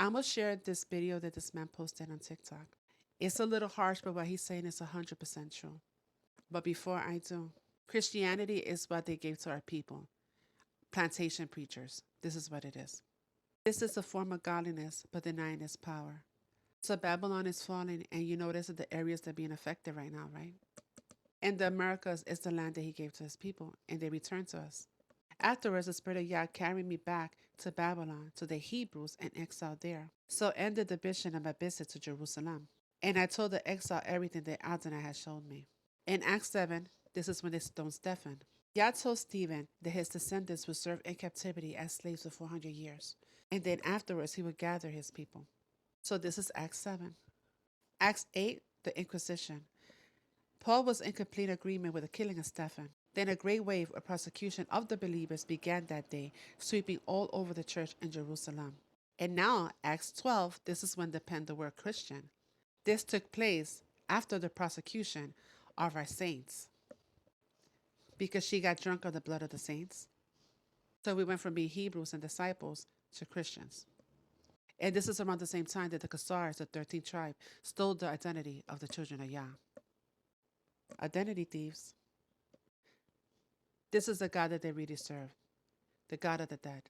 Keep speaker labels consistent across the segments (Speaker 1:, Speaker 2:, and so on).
Speaker 1: I'm going to share this video that this man posted on TikTok. It's a little harsh, but what he's saying is 100% true. But before I do, Christianity is what they gave to our people. Plantation preachers. This is what it is. This is a form of godliness, but denying its power. So Babylon is falling, and you notice that the areas that are being affected right now, right? And the Americas is the land that he gave to his people, and they returned to us. Afterwards, the Spirit of Yah carried me back to Babylon, to the Hebrews, and exiled there. So ended the vision of my visit to Jerusalem. And I told the exile everything that Adonai had shown me. In Acts 7, this is when they stoned Stephen. Yah told Stephen that his descendants would serve in captivity as slaves for 400 years. And then afterwards, he would gather his people. So this is Acts 7. Acts 8, the Inquisition. Paul was in complete agreement with the killing of Stephen. Then a great wave of persecution of the believers began that day, sweeping all over the church in Jerusalem. And now, Acts 12, this is when they penned the word Christian. This took place after the persecution of our saints, because she got drunk on the blood of the saints. So we went from being Hebrews and disciples to Christians. And this is around the same time that the Khazars, the 13th tribe, stole the identity of the children of Yah. Identity thieves. This is the God that they really serve, the God of the dead,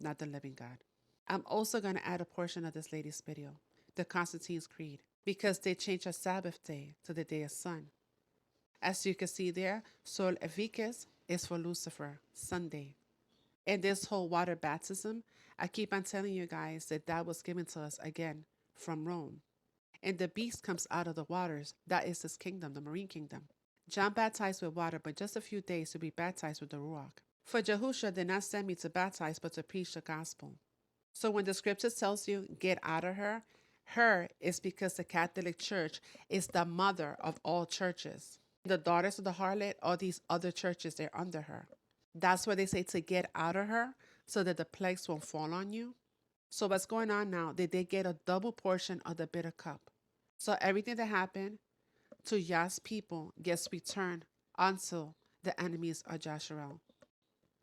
Speaker 1: not the living God. I'm also going to add a portion of this lady's video, the Constantine's Creed, because they changed our Sabbath day to the day of sun. As you can see there, Sol Evices is for Lucifer, Sunday. And this whole water baptism, I keep on telling you guys that was given to us again from Rome. And the beast comes out of the waters. That is his kingdom, the marine kingdom. John baptized with water, but just a few days to be baptized with the Ruach. For Yahushua did not send me to baptize, but to preach the gospel. So when the scripture tells you, get out of her, her is because the Catholic Church is the mother of all churches. The daughters of the harlot, all these other churches, they're under her. That's why they say to get out of her so that the plagues won't fall on you. So what's going on now? They get a double portion of the bitter cup. So everything that happened to Yah's people gets returned until the enemies of Jashurel.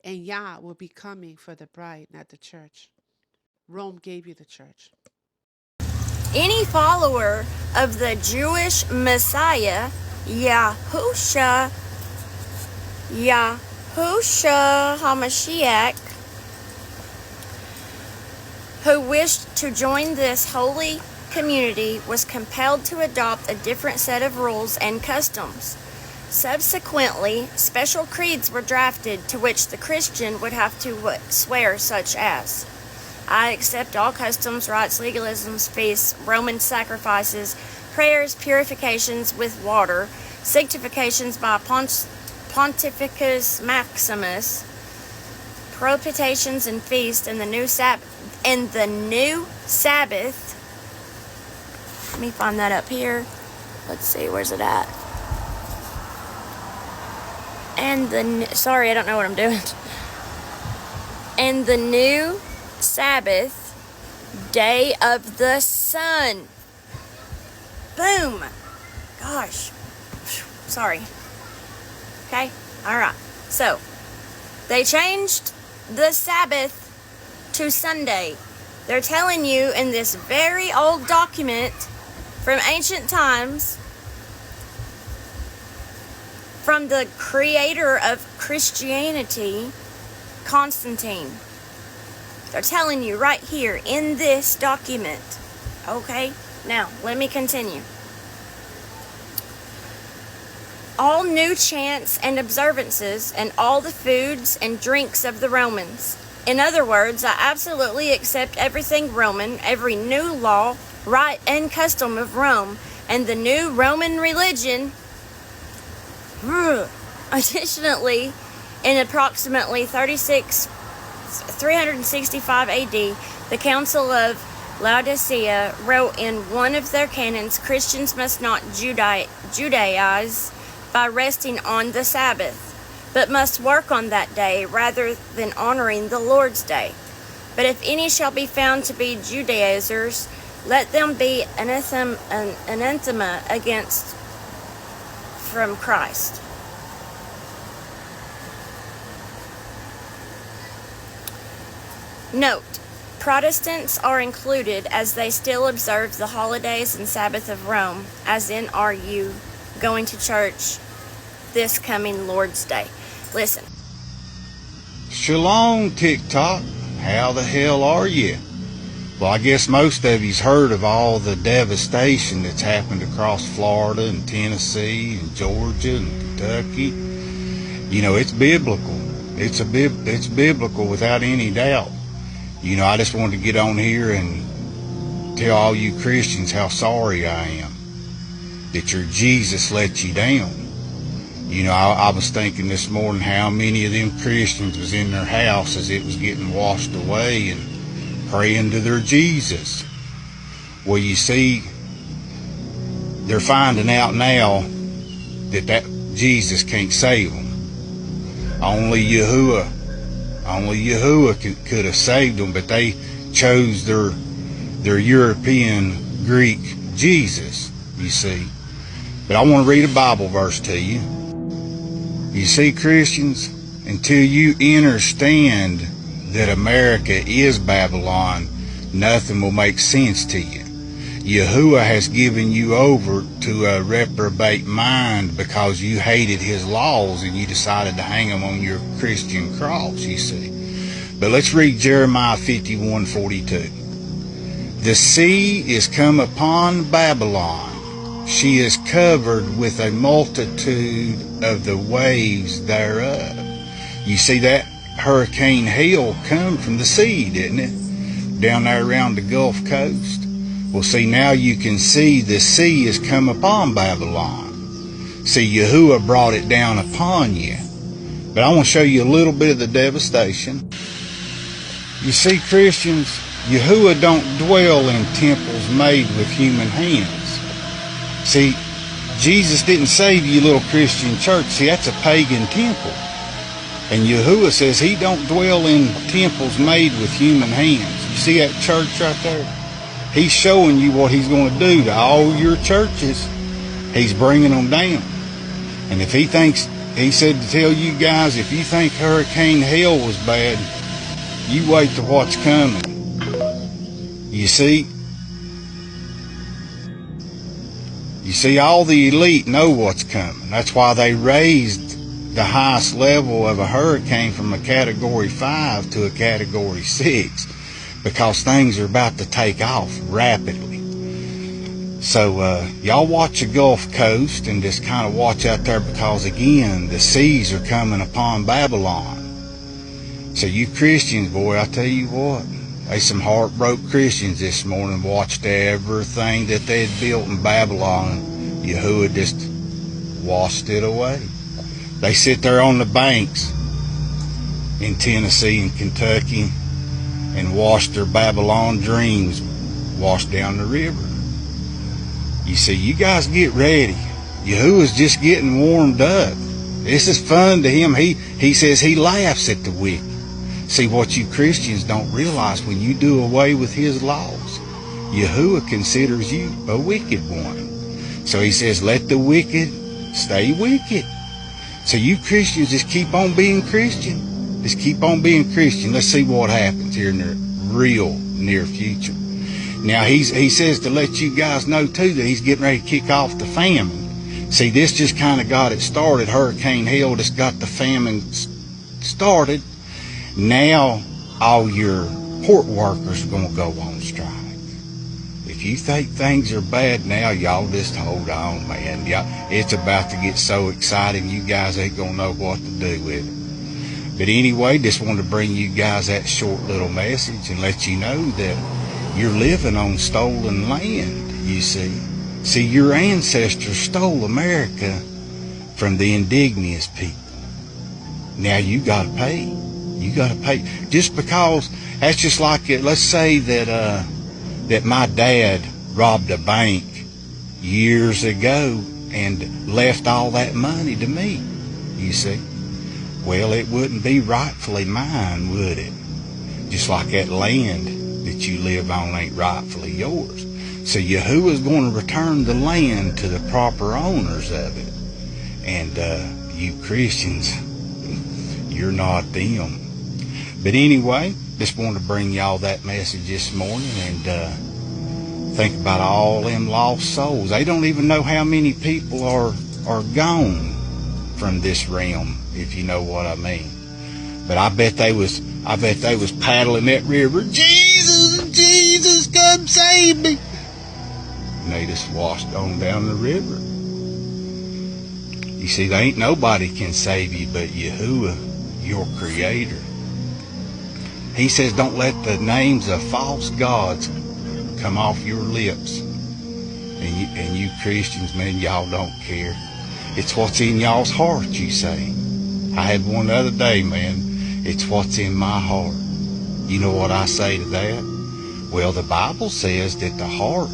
Speaker 1: And Yah will be coming for the bride, not the church. Rome gave you the church.
Speaker 2: Any follower of the Jewish Messiah, Yahusha HaMashiach, who wished to join this holy community was compelled to adopt a different set of rules and customs. Subsequently, special creeds were drafted to which the Christian would have to swear, such as, I accept all customs, rites, legalisms, feasts, Roman sacrifices, prayers, purifications with water, sanctifications by Pontificus Maximus, propitiations and feasts, and the new Sabbath. Let me find that up here. Let's see, where's it at? Sorry, I don't know what I'm doing. And the new Sabbath day of the sun. Boom. Gosh. Sorry. Okay? Alright. So, they changed the Sabbath to Sunday. They're telling you in this very old document from ancient times, from the creator of Christianity, Constantine. They're telling you right here in this document. Okay? Now, let me continue. All new chants and observances and all the foods and drinks of the Romans. In other words, I absolutely accept everything Roman, every new law, rite, and custom of Rome, and the new Roman religion. Additionally, in approximately 365 AD, the Council of Laodicea wrote in one of their canons, Christians must not Judaize by resting on the Sabbath, but must work on that day rather than honoring the Lord's day. But if any shall be found to be Judaizers, let them be anathema against from Christ. Note, Protestants are included as they still observe the holidays and Sabbath of Rome, as in are you going to church this coming Lord's Day? Listen.
Speaker 3: Shalom, TikTok. How the hell are you? Well, I guess most of you's heard of all the devastation that's happened across Florida and Tennessee and Georgia and Kentucky. You know, it's biblical. It's biblical without any doubt. You know, I just wanted to get on here and tell all you Christians how sorry I am that your Jesus let you down. You know, I was thinking this morning how many of them Christians was in their house as it was getting washed away and praying to their Jesus. Well, you see, they're finding out now that Jesus can't save them. Only Yahuwah could have saved them, but they chose their European Greek Jesus, you see. But I want to read a Bible verse to you. You see, Christians, until you understand that America is Babylon, nothing will make sense to you. Yahuwah has given you over to a reprobate mind because you hated his laws and you decided to hang them on your Christian cross, you see. But let's read Jeremiah 51:42. The sea is come upon Babylon. She is covered with a multitude of the waves thereof. You see, that hurricane hail come from the sea, didn't it? Down there around the Gulf Coast. Well, see, now you can see the sea has come upon Babylon. See, Yahuwah brought it down upon you. But I want to show you a little bit of the devastation. You see, Christians, Yahuwah don't dwell in temples made with human hands. See, Jesus didn't save you, little Christian church. See, that's a pagan temple. And Yahuwah says he don't dwell in temples made with human hands. You see that church right there? He's showing you what he's going to do to all your churches. He's bringing them down. And if he said to tell you guys, if you think Hurricane Hell was bad, you wait to what's coming. You see, all the elite know what's coming. That's why they raised the highest level of a hurricane from a Category 5 to a Category 6, because things are about to take off rapidly. So y'all watch the Gulf Coast and just kind of watch out there, because again, the seas are coming upon Babylon. So you Christians, boy, I tell you what, they some heartbroken Christians this morning watched everything that they had built in Babylon. Yahuwah just washed it away. They sit there on the banks in Tennessee and Kentucky and watch their Babylon dreams wash down the river. You see, you guys get ready. Yahuwah's just getting warmed up. This is fun to him. He says he laughs at the wicked. See, what you Christians don't realize, when you do away with his laws, Yahuwah considers you a wicked one. So he says, let the wicked stay wicked. So you Christians just keep on being Christian. Just keep on being Christian. Let's see what happens here in the real near future. Now, he says to let you guys know, too, that he's getting ready to kick off the famine. See, this just kind of got it started. Hurricane Hell just got the famine started. Now, all your port workers are going to go on strike. If you think things are bad now, y'all just hold on, man. It's about to get so exciting, you guys ain't going to know what to do with it. But anyway, just wanted to bring you guys that short little message and let you know that you're living on stolen land, you see. See, your ancestors stole America from the indigenous people. Now you got to pay. You got to pay. Just because, that's just like, let's say that my dad robbed a bank years ago and left all that money to me, you see. Well, it wouldn't be rightfully mine, would it? Just like that land that you live on ain't rightfully yours. So Yahuwah's going to return the land to the proper owners of it. And you Christians, you're not them. But anyway, just wanted to bring y'all that message this morning and think about all them lost souls. They don't even know how many people are gone from this realm, if you know what I mean. But I bet they was paddling that river. Jesus, Jesus, come save me. And they just washed on down the river. You see, there ain't nobody can save you but Yahuwah, your creator. He says, don't let the names of false gods come off your lips. And you Christians, man, y'all don't care. It's what's in y'all's heart, you say. I had one the other day, man. It's what's in my heart. You know what I say to that? Well, the Bible says that the heart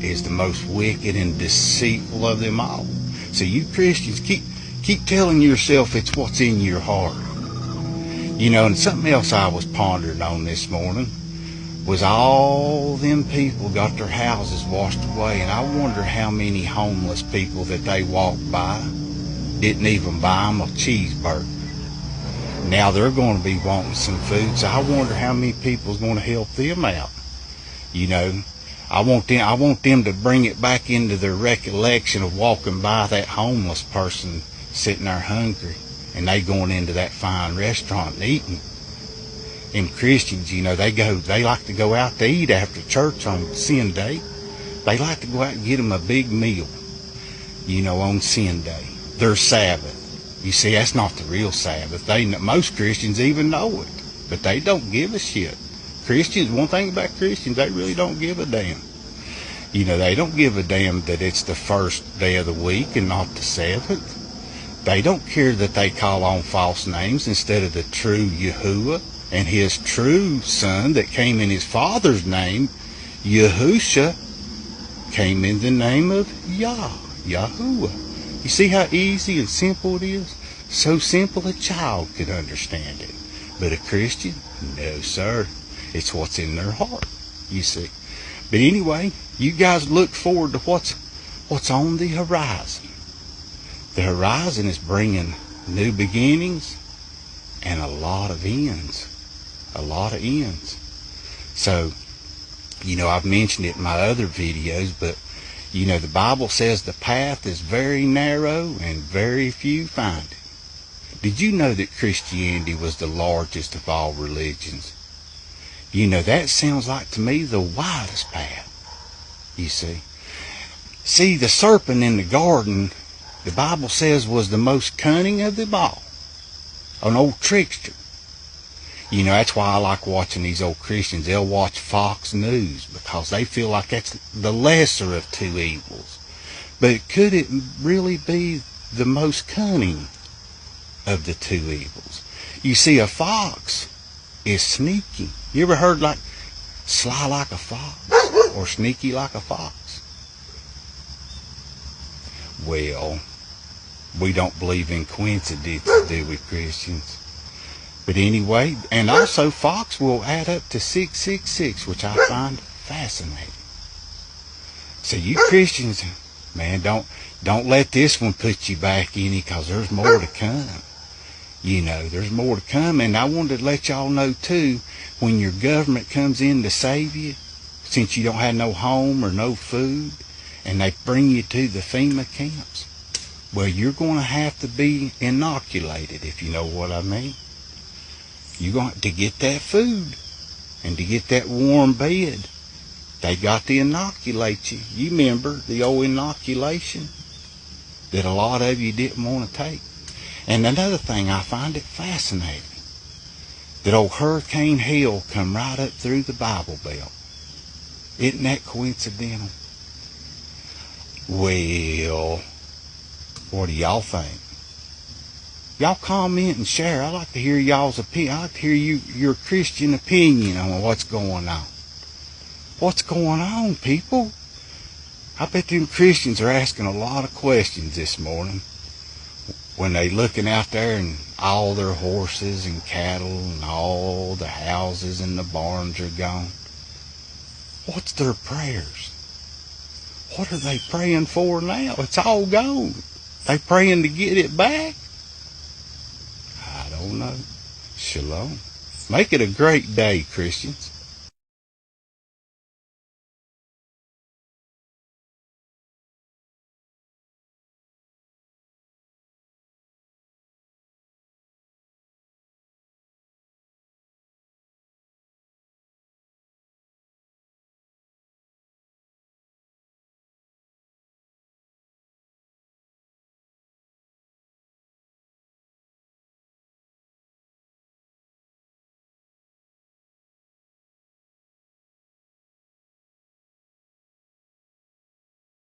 Speaker 3: is the most wicked and deceitful of them all. So you Christians, keep telling yourself it's what's in your heart. You know, and something else I was pondering on this morning was all them people got their houses washed away, and I wonder how many homeless people that they walked by didn't even buy them a cheeseburger. Now they're going to be wanting some food, so I wonder how many people is going to help them out. You know, I want them to bring it back into their recollection of walking by that homeless person sitting there hungry, and they going into that fine restaurant and eating. And Christians, you know, they like to go out to eat after church on Sunday. They like to go out and get them a big meal, you know, on Sunday, their Sabbath. You see, that's not the real Sabbath. Most Christians even know it, but they don't give a shit. Christians, one thing about Christians, they really don't give a damn. You know, they don't give a damn that it's the first day of the week and not the seventh. They don't care that they call on false names instead of the true Yahuwah and his true son that came in his father's name. Yahusha came in the name of Yahuwah. You see how easy and simple it is? So simple a child could understand it. But a Christian? No, sir. It's what's in their heart, you see. But anyway, you guys look forward to what's on the horizon. The horizon is bringing new beginnings and a lot of ends. A lot of ends. So, you know, I've mentioned it in my other videos, but you know, the Bible says the path is very narrow and very few find it. Did you know that Christianity was the largest of all religions? You know, that sounds like to me the widest path, you see. See, the serpent in the garden, the Bible says, was the most cunning of them all. An old trickster. You know, that's why I like watching these old Christians. They'll watch Fox News because they feel like that's the lesser of two evils. But could it really be the most cunning of the two evils? You see, a fox is sneaky. You ever heard like sly like a fox or sneaky like a fox? Well, we don't believe in coincidences, do we, Christians? But anyway, and also fox will add up to 666, which I find fascinating. So you Christians, man, don't let this one put you back any, because there's more to come. You know, there's more to come. And I wanted to let y'all know too, when your government comes in to save you, since you don't have no home or no food, and they bring you to the FEMA camps, well, you're going to have to be inoculated, if you know what I mean. You're going to get that food and to get that warm bed. They got to inoculate you. You remember the old inoculation that a lot of you didn't want to take. And another thing, I find it fascinating that old Hurricane Hell come right up through the Bible Belt. Isn't that coincidental? Well, what do y'all think? Y'all comment and share. I like to hear y'all's opinion. I like to hear your Christian opinion on what's going on. What's going on, people? I bet them Christians are asking a lot of questions this morning when they looking out there and all their horses and cattle and all the houses and the barns are gone. What's their prayers? What are they praying for now? It's all gone. They praying to get it back? I don't know. Shalom. Make it a great day, Christians.